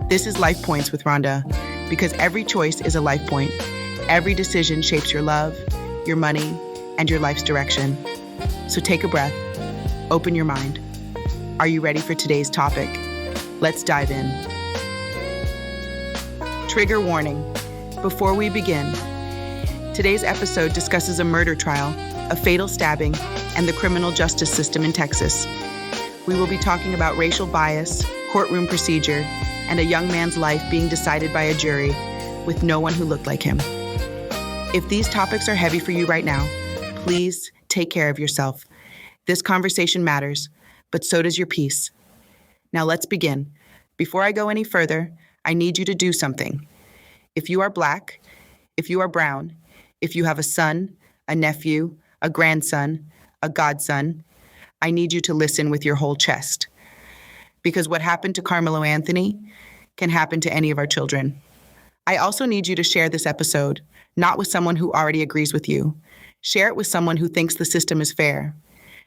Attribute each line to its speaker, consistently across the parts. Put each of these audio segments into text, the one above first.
Speaker 1: This is Life Points with Rhonda, because every choice is a life point. Every decision shapes your love, your money, and your life's direction. So take a breath, open your mind. Are you ready for today's topic? Let's dive in. Trigger warning. Before we begin, today's episode discusses a murder trial, a fatal stabbing, and the criminal justice system in Texas. We will be talking about racial bias, courtroom procedure, and a young man's life being decided by a jury with no one who looked like him. If these topics are heavy for you right now, please take care of yourself. This conversation matters, but so does your peace. Now let's begin. Before I go any further, I need you to do something. If you are Black, if you are brown, if you have a son, a nephew, a grandson, a godson, I need you to listen with your whole chest. Because what happened to Karmelo Anthony can happen to any of our children. I also need you to share this episode, not with someone who already agrees with you. Share it with someone who thinks the system is fair.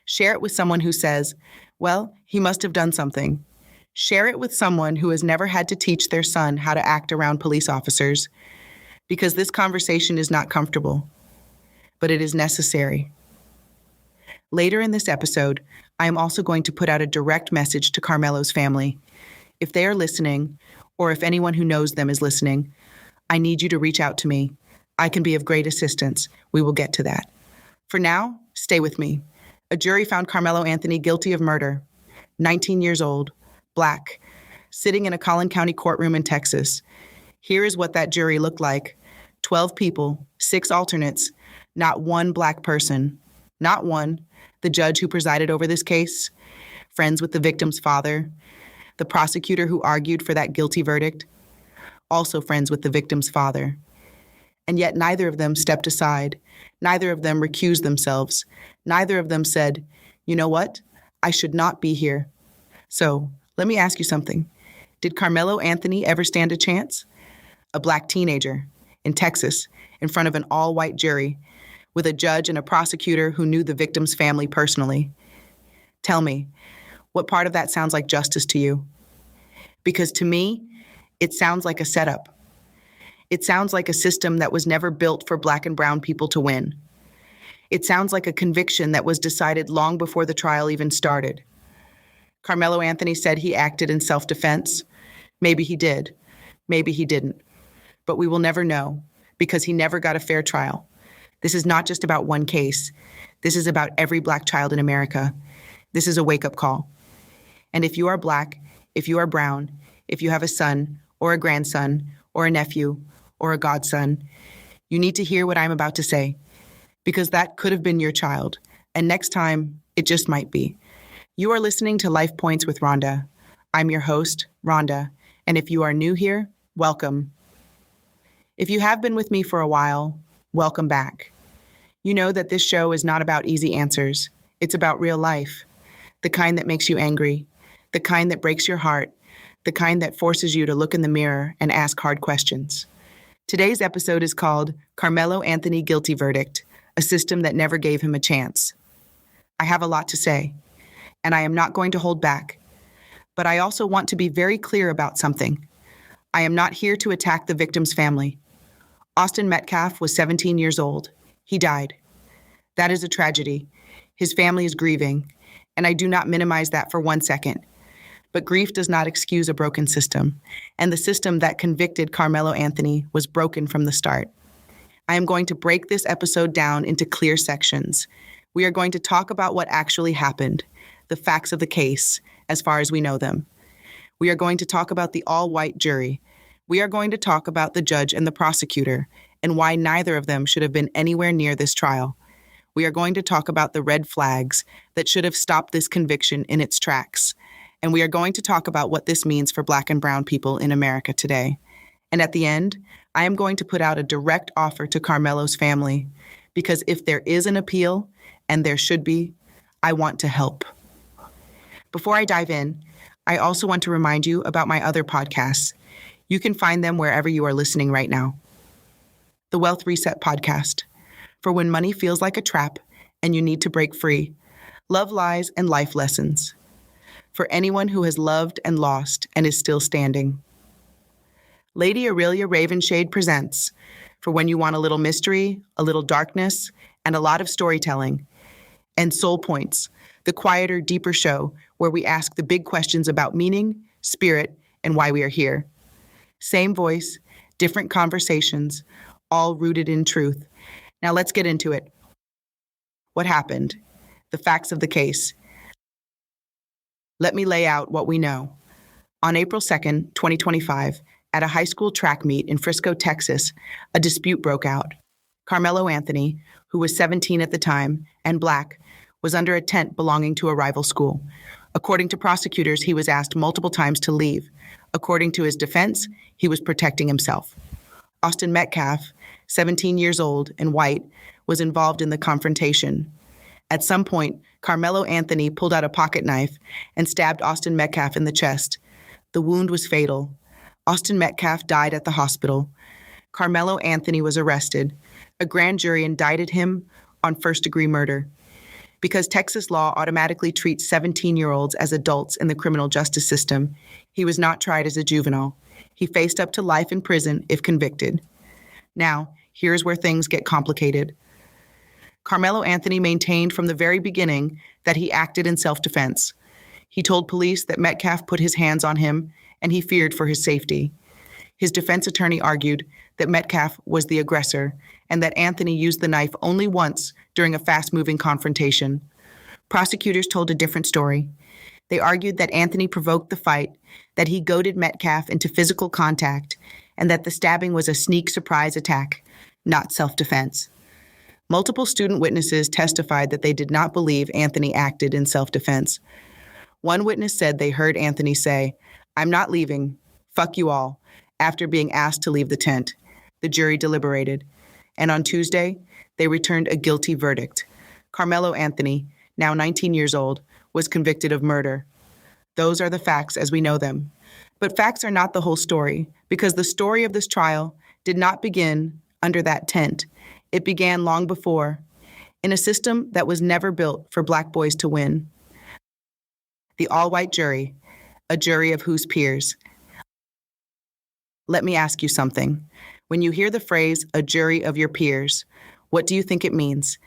Speaker 1: Share it with someone who says, well, he must have done something. Share it with someone who has never had to teach their son how to act around police officers, because this conversation is not comfortable, but it is necessary. Later in this episode, I am also going to put out a direct message to Karmelo's family. If they are listening, or if anyone who knows them is listening, I need you to reach out to me. I can be of great assistance. We will get to that. For now, stay with me. A jury found Karmelo Anthony guilty of murder, 19 years old, Black, sitting in a Collin County courtroom in Texas. Here is what that jury looked like. 12 people, 6 alternates, not one Black person, not one. The judge who presided over this case, friends with the victim's father, the prosecutor who argued for that guilty verdict, also friends with the victim's father. And yet neither of them stepped aside. Neither of them recused themselves. Neither of them said, you know what? I should not be here. So let me ask you something. Did Karmelo Anthony ever stand a chance? A Black teenager in Texas in front of an all-white jury with a judge and a prosecutor who knew the victim's family personally. Tell me, what part of that sounds like justice to you? Because to me, it sounds like a setup. It sounds like a system that was never built for Black and brown people to win. It sounds like a conviction that was decided long before the trial even started. Karmelo Anthony said he acted in self-defense. Maybe he did. Maybe he didn't. But we will never know, because he never got a fair trial. This is not just about one case. This is about every Black child in America. This is a wake-up call. And if you are Black, if you are brown, if you have a son or a grandson or a nephew or a godson, you need to hear what I'm about to say, because that could have been your child. And next time, it just might be. You are listening to Life Points with Rhonda. I'm your host, Rhonda. And if you are new here, welcome. If you have been with me for a while, welcome back. You know that this show is not about easy answers. It's about real life. The kind that makes you angry, the kind that breaks your heart, the kind that forces you to look in the mirror and ask hard questions. Today's episode is called Karmelo Anthony Guilty Verdict, a system that never gave him a chance. I have a lot to say, and I am not going to hold back. But I also want to be very clear about something. I am not here to attack the victim's family. Austin Metcalf was 17 years old. He died. That is a tragedy. His family is grieving, and I do not minimize that for 1 second. But grief does not excuse a broken system, and the system that convicted Karmelo Anthony was broken from the start. I am going to break this episode down into clear sections. We are going to talk about what actually happened, the facts of the case, as far as we know them. We are going to talk about the all-white jury. We are going to talk about the judge and the prosecutor, and why neither of them should have been anywhere near this trial. We are going to talk about the red flags that should have stopped this conviction in its tracks. And we are going to talk about what this means for Black and brown people in America today. And at the end, I am going to put out a direct offer to Karmelo's family, because if there is an appeal, and there should be, I want to help. Before I dive in, I also want to remind you about my other podcasts. You can find them wherever you are listening right now. The Wealth Reset Podcast, for when money feels like a trap and you need to break free. Love Lies and Life Lessons, for anyone who has loved and lost and is still standing. Lady Aurelia Ravenshade presents for when you want a little mystery, a little darkness, and a lot of storytelling. And Soul Points, the quieter, deeper show where we ask the big questions about meaning, spirit, and why we are here. Same voice, different conversations, all rooted in truth. Now let's get into it. What happened? The facts of the case. Let me lay out what we know. On April 2nd, 2025, at a high school track meet in Frisco, Texas, a dispute broke out. Karmelo Anthony, who was 17 at the time and Black, was under a tent belonging to a rival school. According to prosecutors, he was asked multiple times to leave. According to his defense, he was protecting himself. Austin Metcalf, 17 years old and white, was involved in the confrontation. At some point, Karmelo Anthony pulled out a pocket knife and stabbed Austin Metcalf in the chest. The wound was fatal. Austin Metcalf died at the hospital. Karmelo Anthony was arrested. A grand jury indicted him on first-degree murder. Because Texas law automatically treats 17-year-olds as adults in the criminal justice system, he was not tried as a juvenile. He faced up to life in prison if convicted. Now, here's where things get complicated. Karmelo Anthony maintained from the very beginning that he acted in self-defense. He told police that Metcalf put his hands on him and he feared for his safety. His defense attorney argued that Metcalf was the aggressor and that Anthony used the knife only once during a fast-moving confrontation. Prosecutors told a different story. They argued that Anthony provoked the fight, that he goaded Metcalf into physical contact, and that the stabbing was a sneak surprise attack, not self-defense. Multiple student witnesses testified that they did not believe Anthony acted in self-defense. One witness said they heard Anthony say, "I'm not leaving. Fuck you all," after being asked to leave the tent. The jury deliberated. And on Tuesday, they returned a guilty verdict. Karmelo Anthony, now 19 years old, was convicted of murder. Those are the facts as we know them. But facts are not the whole story, because the story of this trial did not begin under that tent. It began long before, in a system that was never built for Black boys to win. The all-white jury, a jury of whose peers. Let me ask you something. When you hear the phrase, a jury of your peers, what do you think it means?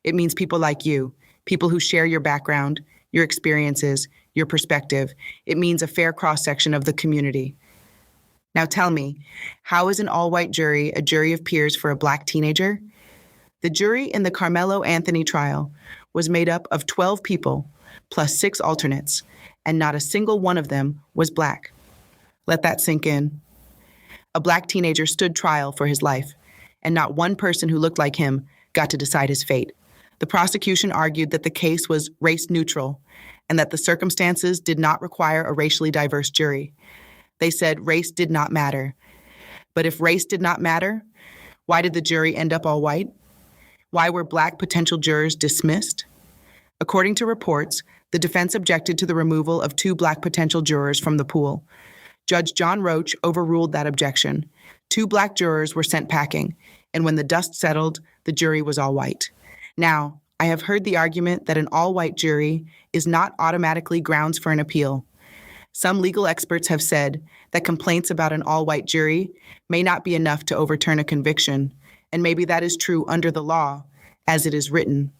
Speaker 1: It means people like you, people who share your background, your experiences, your perspective. It means a fair cross-section of the community. Now tell me, how is an all-white jury a jury of peers for a Black teenager? The jury in the Karmelo Anthony trial was made up of 12 people, plus 6 alternates, and not a single one of them was Black. Let that sink in. A Black teenager stood trial for his life, and not one person who looked like him got to decide his fate. The prosecution argued that the case was race neutral and that the circumstances did not require a racially diverse jury. They said race did not matter. But if race did not matter, why did the jury end up all white? Why were Black potential jurors dismissed? According to reports, the defense objected to the removal of 2 Black potential jurors from the pool. Judge John Roach overruled that objection. 2 Black jurors were sent packing, and when the dust settled, the jury was all white. Now, I have heard the argument that an all-white jury is not automatically grounds for an appeal. Some legal experts have said that complaints about an all-white jury may not be enough to overturn a conviction, and maybe that is true under the law, as it is written.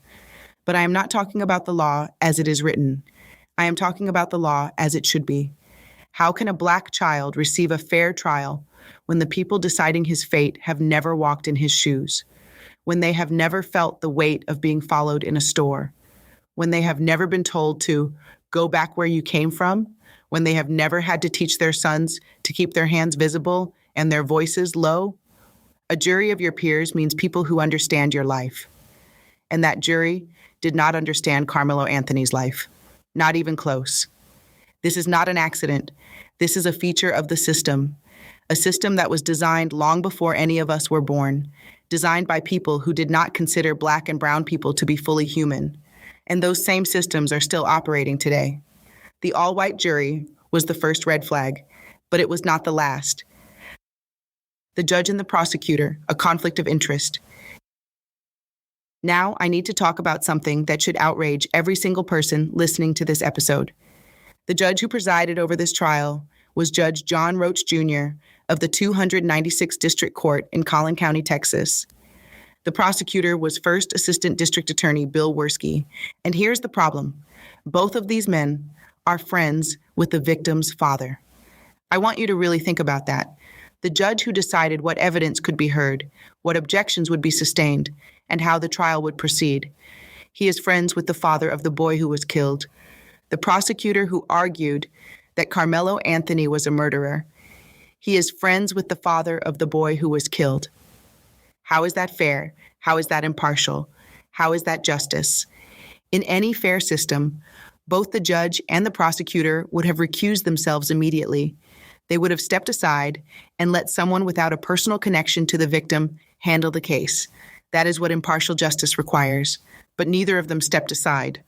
Speaker 1: But I am not talking about the law as it is written. I am talking about the law as it should be. How can a Black child receive a fair trial when the people deciding his fate have never walked in his shoes, when they have never felt the weight of being followed in a store, when they have never been told to go back where you came from, when they have never had to teach their sons to keep their hands visible and their voices low? A jury of your peers means people who understand your life. And that jury did not understand Karmelo Anthony's life, not even close. This is not an accident. This is a feature of the system, a system that was designed long before any of us were born, designed by people who did not consider Black and brown people to be fully human. And those same systems are still operating today. The all-white jury was the first red flag, but it was not the last. The judge and the prosecutor, a conflict of interest. Now I need to talk about something that should outrage every single person listening to this episode. The judge who presided over this trial was Judge John Roach Jr. of the 296th District Court in Collin County, Texas. The prosecutor was First Assistant District Attorney Bill Werski. And here's the problem. Both of these men are friends with the victim's father. I want you to really think about that. The judge who decided what evidence could be heard, what objections would be sustained, and how the trial would proceed. He is friends with the father of the boy who was killed. The prosecutor who argued that Karmelo Anthony was a murderer. He is friends with the father of the boy who was killed. How is that fair? How is that impartial? How is that justice? In any fair system, both the judge and the prosecutor would have recused themselves immediately. They would have stepped aside and let someone without a personal connection to the victim handle the case. That is what impartial justice requires. But neither of them stepped aside.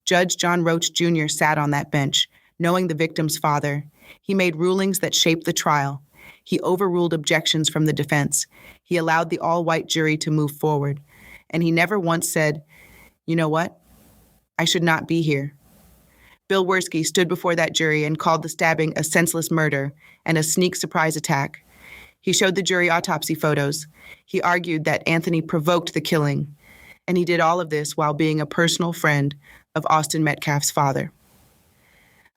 Speaker 1: Judge John Roach Jr. sat on that bench, knowing the victim's father. He made rulings that shaped the trial. He overruled objections from the defense. He allowed the all-white jury to move forward. And he never once said, "You know what? I should not be here." Bill Werski stood before that jury and called the stabbing a senseless murder and a sneak surprise attack. He showed the jury autopsy photos. He argued that Anthony provoked the killing. And he did all of this while being a personal friend of Austin Metcalf's father.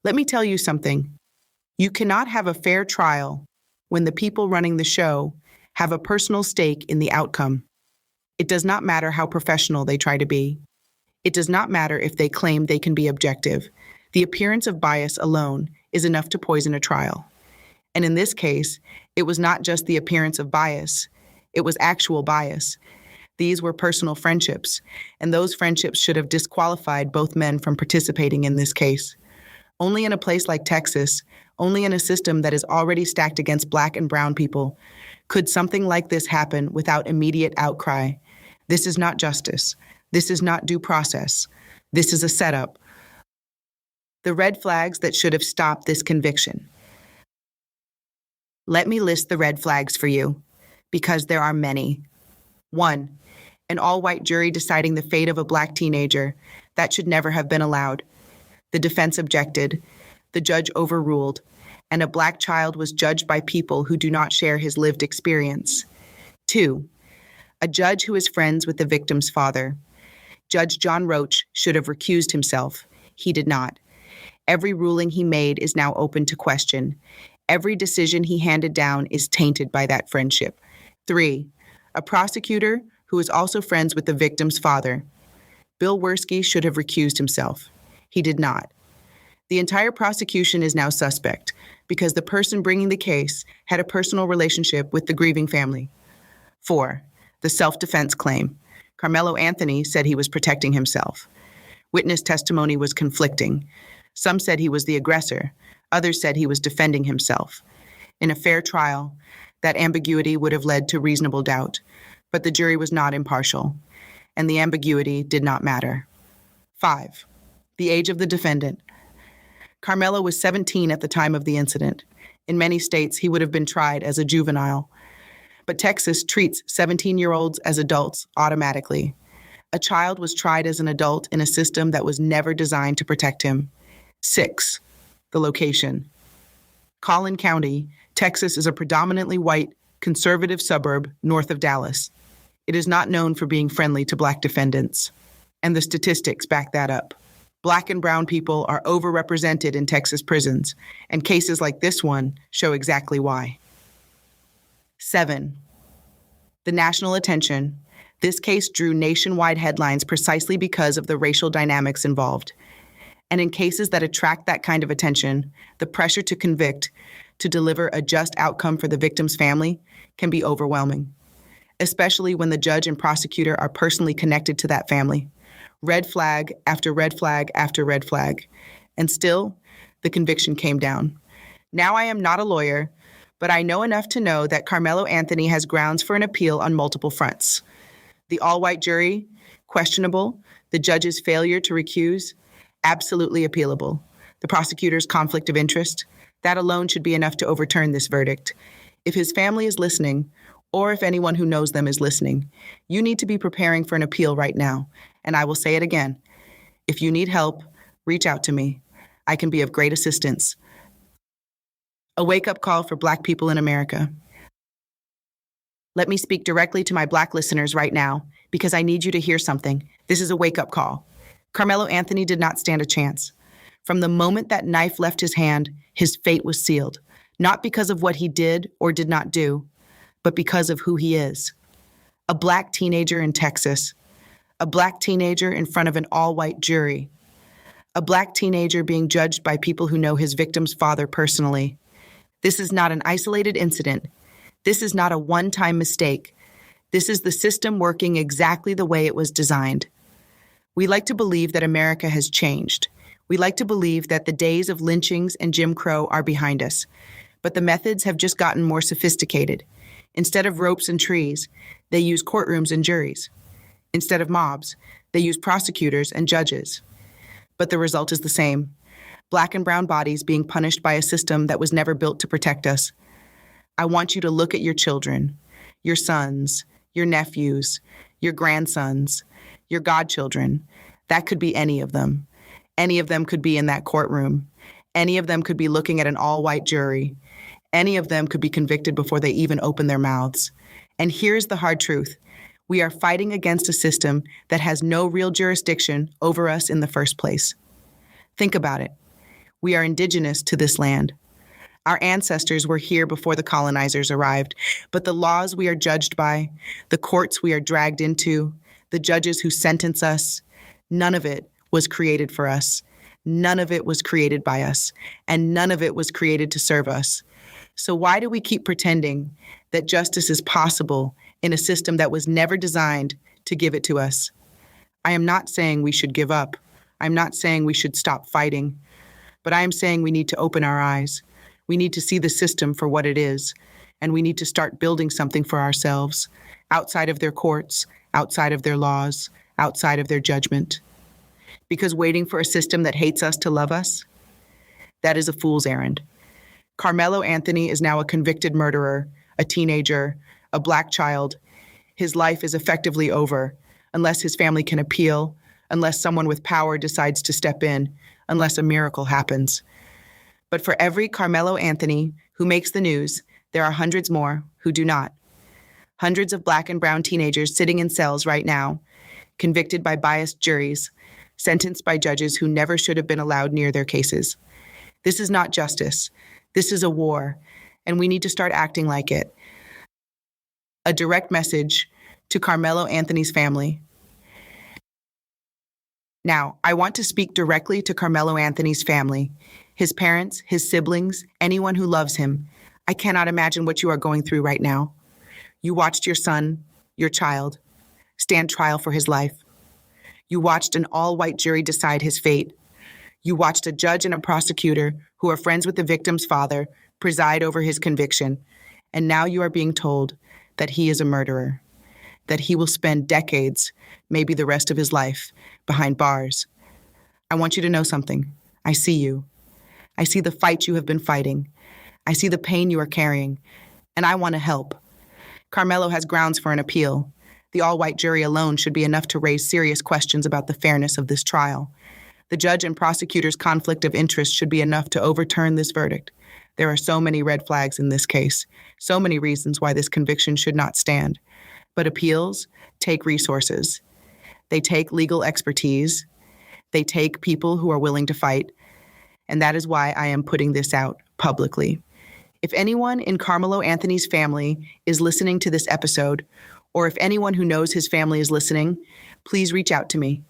Speaker 1: Let me tell you something. You cannot have a fair trial when the people running the show have a personal stake in the outcome. It does not matter how professional they try to be. It does not matter if they claim they can be objective. The appearance of bias alone is enough to poison a trial. And in this case, it was not just the appearance of bias. It was actual bias. These were personal friendships, and those friendships should have disqualified both men from participating in this case. Only in a place like Texas, only in a system that is already stacked against Black and brown people, could something like this happen without immediate outcry. This is not justice. This is not due process. This is a setup. The red flags that should have stopped this conviction. Let me list the red flags for you, because there are many. 1. An all-white jury deciding the fate of a Black teenager. That should never have been allowed. The defense objected. The judge overruled. And a Black child was judged by people who do not share his lived experience. 2. A judge who is friends with the victim's father. Judge John Roach should have recused himself. He did not. Every ruling he made is now open to question. Every decision he handed down is tainted by that friendship. 3. A prosecutor who is also friends with the victim's father. Bill Werski should have recused himself. He did not. The entire prosecution is now suspect because the person bringing the case had a personal relationship with the grieving family. 4. The self-defense claim. Karmelo Anthony said he was protecting himself. Witness testimony was conflicting. Some said he was the aggressor. Others said he was defending himself. In a fair trial, that ambiguity would have led to reasonable doubt, but the jury was not impartial, and the ambiguity did not matter. 5. The age of the defendant. Karmelo was 17 at the time of the incident. In many states, he would have been tried as a juvenile. But Texas treats 17-year-olds as adults automatically. A child was tried as an adult in a system that was never designed to protect him. 6. The location. Collin County, Texas is a predominantly white, conservative suburb north of Dallas. It is not known for being friendly to Black defendants, and the statistics back that up. Black and brown people are overrepresented in Texas prisons, and cases like this one show exactly why. 7. The national attention. This case drew nationwide headlines precisely because of the racial dynamics involved. And in cases that attract that kind of attention, the pressure to convict, to deliver a just outcome for the victim's family, can be overwhelming, especially when the judge and prosecutor are personally connected to that family. Red flag after red flag after red flag. And still, the conviction came down. Now I am not a lawyer, but I know enough to know that Karmelo Anthony has grounds for an appeal on multiple fronts. The all-white jury, questionable. The judge's failure to recuse, absolutely appealable. The prosecutor's conflict of interest, that alone should be enough to overturn this verdict. If his family is listening, or if anyone who knows them is listening, you need to be preparing for an appeal right now. And I will say it again. If you need help, reach out to me. I can be of great assistance. A wake-up call for Black people in America. Let me speak directly to my Black listeners right now, because I need you to hear something. This is a wake-up call. Karmelo Anthony did not stand a chance. From the moment that knife left his hand, his fate was sealed, not because of what he did or did not do, but because of who he is. A Black teenager in Texas. A Black teenager in front of an all-white jury. A Black teenager being judged by people who know his victim's father personally. This is not an isolated incident. This is not a one-time mistake. This is the system working exactly the way it was designed. We like to believe that America has changed. We like to believe that the days of lynchings and Jim Crow are behind us. But the methods have just gotten more sophisticated. Instead of ropes and trees, they use courtrooms and juries. Instead of mobs, they use prosecutors and judges. But the result is the same. Black and brown bodies being punished by a system that was never built to protect us. I want you to look at your children, your sons, your nephews, your grandsons, your godchildren. That could be any of them. Any of them could be in that courtroom. Any of them could be looking at an all-white jury. Any of them could be convicted before they even open their mouths. And here's the hard truth. We are fighting against a system that has no real jurisdiction over us in the first place. Think about it. We are indigenous to this land. Our ancestors were here before the colonizers arrived, but the laws we are judged by, the courts we are dragged into, the judges who sentence us, none of it was created for us. None of it was created by us, and none of it was created to serve us. So why do we keep pretending that justice is possible in a system that was never designed to give it to us? I am not saying we should give up. I'm not saying we should stop fighting. But I am saying we need to open our eyes. We need to see the system for what it is, and we need to start building something for ourselves, outside of their courts, outside of their laws, outside of their judgment. Because waiting for a system that hates us to love us, that is a fool's errand. Karmelo Anthony is now a convicted murderer, a teenager, a Black child. His life is effectively over, unless his family can appeal, unless someone with power decides to step in, unless a miracle happens. But for every Karmelo Anthony who makes the news, there are hundreds more who do not. Hundreds of Black and brown teenagers sitting in cells right now, convicted by biased juries, sentenced by judges who never should have been allowed near their cases. This is not justice. This is a war, and we need to start acting like it. A direct message to Karmelo Anthony's family. Now, I want to speak directly to Karmelo Anthony's family, his parents, his siblings, anyone who loves him. I cannot imagine what you are going through right now. You watched your son, your child, stand trial for his life. You watched an all-white jury decide his fate. You watched a judge and a prosecutor who are friends with the victim's father preside over his conviction. And now you are being told that he is a murderer, that he will spend decades, maybe the rest of his life, behind bars. I want you to know something. I see you. I see the fight you have been fighting. I see the pain you are carrying, and I want to help. Karmelo has grounds for an appeal. The all-white jury alone should be enough to raise serious questions about the fairness of this trial. The judge and prosecutor's conflict of interest should be enough to overturn this verdict. There are so many red flags in this case, so many reasons why this conviction should not stand. But appeals take resources. They take legal expertise. They take people who are willing to fight. And that is why I am putting this out publicly. If anyone in Karmelo Anthony's family is listening to this episode, or if anyone who knows his family is listening, please reach out to me.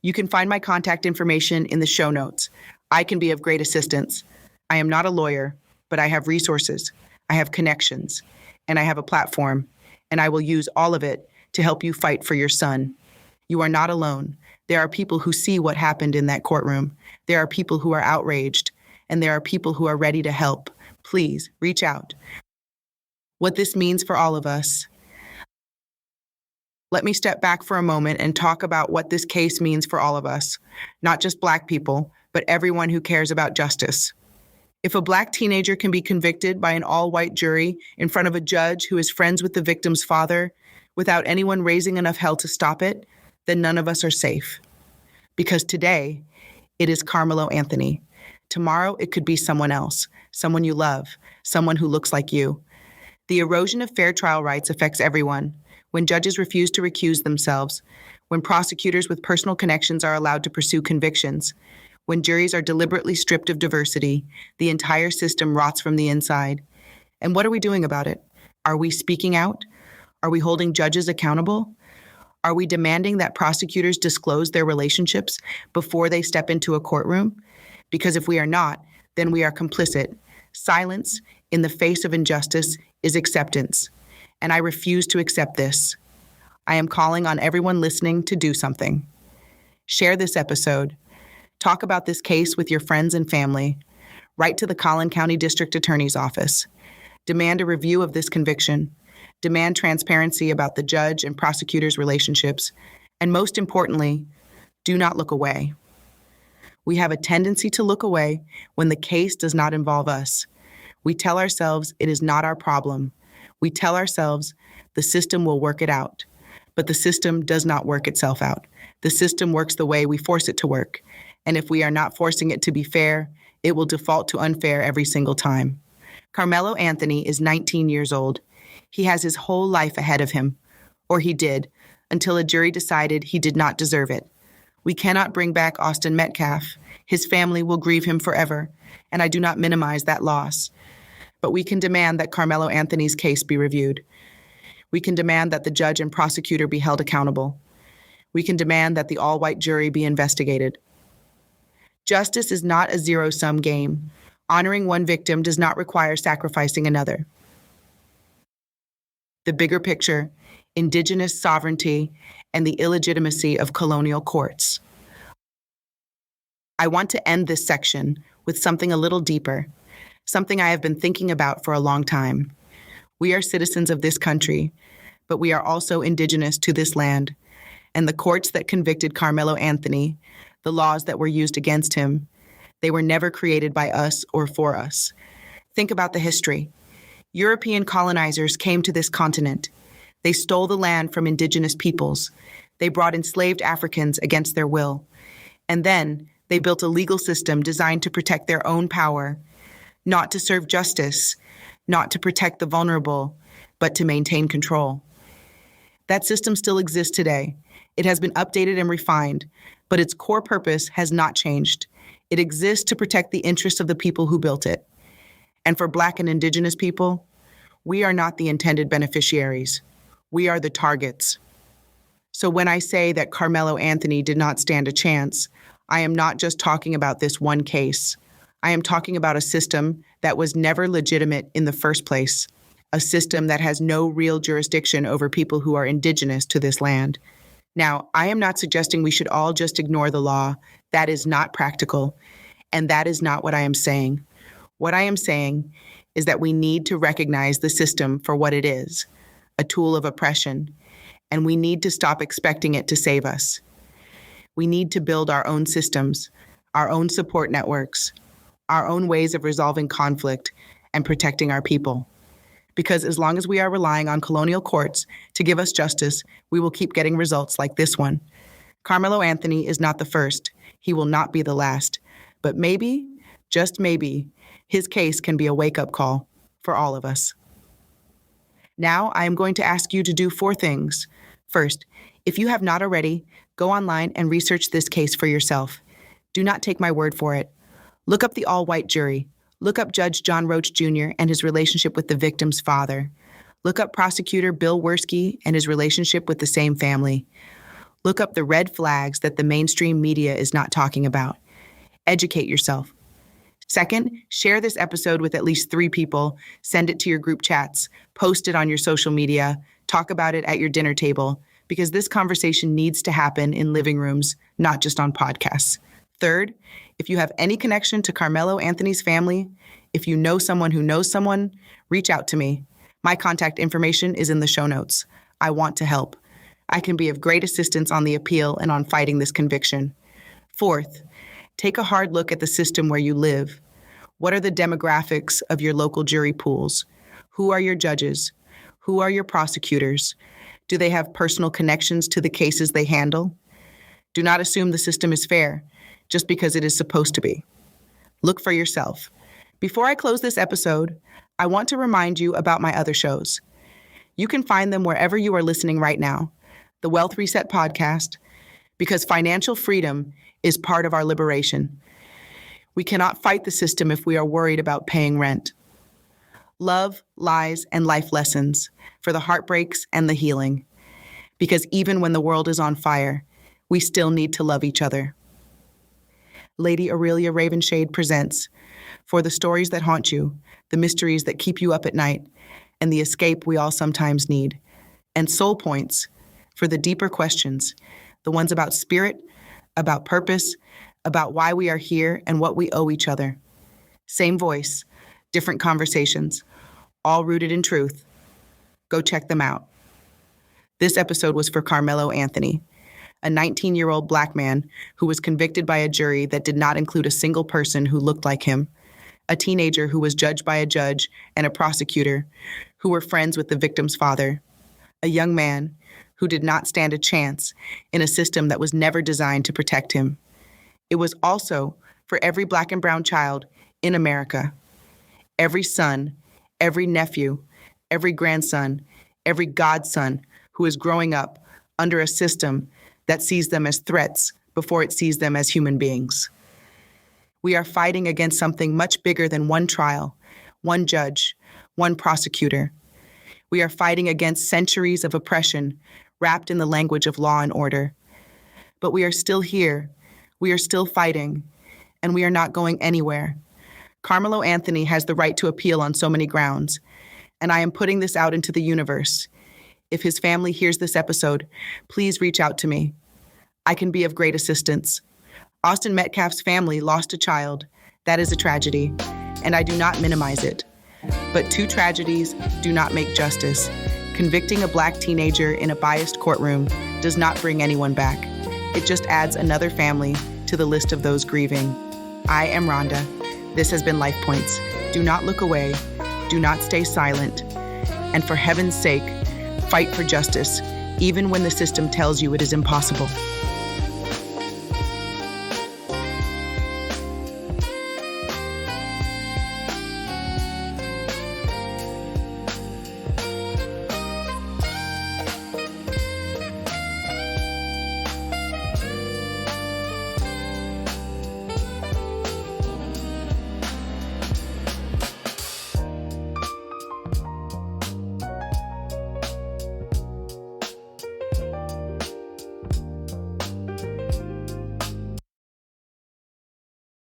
Speaker 1: You can find my contact information in the show notes. I can be of great assistance. I am not a lawyer, but I have resources, I have connections, and I have a platform, and I will use all of it to help you fight for your son. You are not alone. There are people who see what happened in that courtroom. There are people who are outraged, and there are people who are ready to help. Please reach out. What this means for all of us. Let me step back for a moment and talk about what this case means for all of us, not just Black people, but everyone who cares about justice. If a Black teenager can be convicted by an all-white jury in front of a judge who is friends with the victim's father without anyone raising enough hell to stop it, then none of us are safe. Because today, it is Karmelo Anthony. Tomorrow, it could be someone else, someone you love, someone who looks like you. The erosion of fair trial rights affects everyone. When judges refuse to recuse themselves, when prosecutors with personal connections are allowed to pursue convictions, when juries are deliberately stripped of diversity, the entire system rots from the inside. And what are we doing about it? Are we speaking out? Are we holding judges accountable? Are we demanding that prosecutors disclose their relationships before they step into a courtroom? Because if we are not, then we are complicit. Silence in the face of injustice is acceptance. And I refuse to accept this. I am calling on everyone listening to do something. Share this episode. Talk about this case with your friends and family. Write to the Collin County District Attorney's Office. Demand a review of this conviction. Demand transparency about the judge and prosecutor's relationships. And most importantly, do not look away. We have a tendency to look away when the case does not involve us. We tell ourselves it is not our problem. We tell ourselves the system will work it out. But the system does not work itself out. The system works the way we force it to work. And if we are not forcing it to be fair, it will default to unfair every single time. Karmelo Anthony is 19 years old. He has his whole life ahead of him, or he did, until a jury decided he did not deserve it. We cannot bring back Austin Metcalf. His family will grieve him forever, and I do not minimize that loss. But we can demand that Karmelo Anthony's case be reviewed. We can demand that the judge and prosecutor be held accountable. We can demand that the all-white jury be investigated. Justice is not a zero-sum game. Honoring one victim does not require sacrificing another. The bigger picture, indigenous sovereignty, and the illegitimacy of colonial courts. I want to end this section with something a little deeper, something I have been thinking about for a long time. We are citizens of this country, but we are also indigenous to this land, and the courts that convicted Karmelo Anthony, the laws that were used against him, they were never created by us or for us. Think about the history. European colonizers came to this continent. They stole the land from indigenous peoples. They brought enslaved Africans against their will. And then they built a legal system designed to protect their own power, not to serve justice, not to protect the vulnerable, but to maintain control. That system still exists today. It has been updated and refined, but its core purpose has not changed. It exists to protect the interests of the people who built it. And for Black and Indigenous people, we are not the intended beneficiaries. We are the targets. So when I say that Karmelo Anthony did not stand a chance, I am not just talking about this one case. I am talking about a system that was never legitimate in the first place, a system that has no real jurisdiction over people who are indigenous to this land. Now, I am not suggesting we should all just ignore the law. That is not practical, and that is not what I am saying. What I am saying is that we need to recognize the system for what it is, a tool of oppression, and we need to stop expecting it to save us. We need to build our own systems, our own support networks, our own ways of resolving conflict and protecting our people. Because as long as we are relying on colonial courts to give us justice, we will keep getting results like this one. Karmelo Anthony is not the first. He will not be the last. But maybe, just maybe, his case can be a wake-up call for all of us. Now, I am going to ask you to do 4 things. First, if you have not already, go online and research this case for yourself. Do not take my word for it. Look up the all-white jury. Look up Judge John Roach Jr. and his relationship with the victim's father. Look up Prosecutor Bill Werski and his relationship with the same family. Look up the red flags that the mainstream media is not talking about. Educate yourself. Second, share this episode with at least 3 people. Send it to your group chats. Post it on your social media. Talk about it at your dinner table, because this conversation needs to happen in living rooms, not just on podcasts. Third, if you have any connection to Karmelo Anthony's family, if you know someone who knows someone, reach out to me. My contact information is in the show notes. I want to help. I can be of great assistance on the appeal and on fighting this conviction. Fourth, take a hard look at the system where you live. What are the demographics of your local jury pools? Who are your judges? Who are your prosecutors? Do they have personal connections to the cases they handle? Do not assume the system is fair just because it is supposed to be. Look for yourself. Before I close this episode, I want to remind you about my other shows. You can find them wherever you are listening right now. The Wealth Reset Podcast, because financial freedom is part of our liberation. We cannot fight the system if we are worried about paying rent. Love, Lies, and Life Lessons for the heartbreaks and the healing. Because even when the world is on fire, we still need to love each other. Lady Aurelia Ravenshade presents For the Stories That Haunt You, the Mysteries That Keep You Up at Night, and the Escape We All Sometimes Need. And Soul Points for the deeper questions, the ones about spirit, about purpose, about why we are here and what we owe each other. Same voice, different conversations, all rooted in truth. Go check them out. This episode was for Karmelo Anthony, a 19-year-old Black man who was convicted by a jury that did not include a single person who looked like him, a teenager who was judged by a judge and a prosecutor who were friends with the victim's father, a young man who did not stand a chance in a system that was never designed to protect him. It was also for every Black and brown child in America, every son, every nephew, every grandson, every godson who is growing up under a system that sees them as threats before it sees them as human beings. We are fighting against something much bigger than one trial, one judge, one prosecutor. We are fighting against centuries of oppression wrapped in the language of law and order. But we are still here, we are still fighting, and we are not going anywhere. Karmelo Anthony has the right to appeal on so many grounds, and I am putting this out into the universe. If his family hears this episode, please reach out to me. I can be of great assistance. Austin Metcalf's family lost a child. That is a tragedy, and I do not minimize it. But two tragedies do not make justice. Convicting a Black teenager in a biased courtroom does not bring anyone back. It just adds another family to the list of those grieving. I am Rhonda. This has been Life Points. Do not look away. Do not stay silent. And for heaven's sake, fight for justice, even when the system tells you it is impossible.